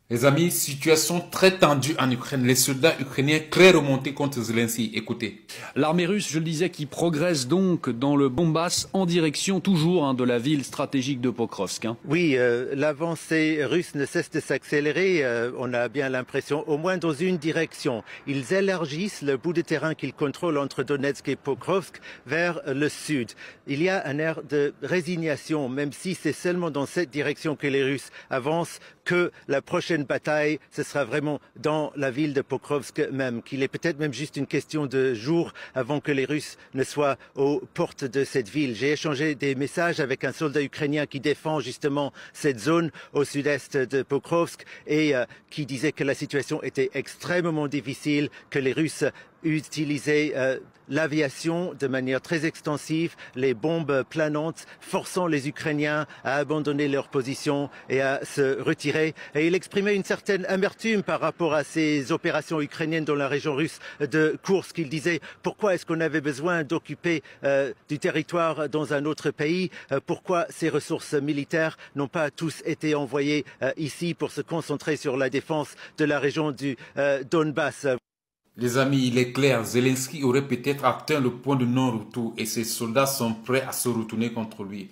Les amis, situation très tendue en Ukraine. Les soldats ukrainiens très remontés contre Zelensky. Écoutez. L'armée russe, je le disais, qui progresse donc dans le Donbass en direction toujours de la ville stratégique de Pokrovsk. Oui, l'avancée russe ne cesse de s'accélérer. On a bien l'impression, au moins dans une direction. Ils élargissent le bout de terrain qu'ils contrôlent entre Donetsk et Pokrovsk vers le sud. Il y a un air de résignation, même si c'est seulement dans cette direction que les Russes avancent, que la prochaine bataille, ce sera vraiment dans la ville de Pokrovsk même, qu'il est peut-être même juste une question de jours avant que les Russes ne soient aux portes de cette ville. J'ai échangé des messages avec un soldat ukrainien qui défend justement cette zone au sud-est de Pokrovsk et qui disait que la situation était extrêmement difficile, que les Russes utilisaient l'aviation de manière très extensive, les bombes planantes, forçant les Ukrainiens à abandonner leur position et à se retirer. Et il exprimait une certaine amertume par rapport à ces opérations ukrainiennes dans la région russe de Koursk. Il disait pourquoi est-ce qu'on avait besoin d'occuper du territoire dans un autre pays, pourquoi ces ressources militaires n'ont pas tous été envoyées ici pour se concentrer sur la défense de la région du Donbass. Les amis, il est clair, Zelensky aurait peut-être atteint le point de non-retour et ses soldats sont prêts à se retourner contre lui.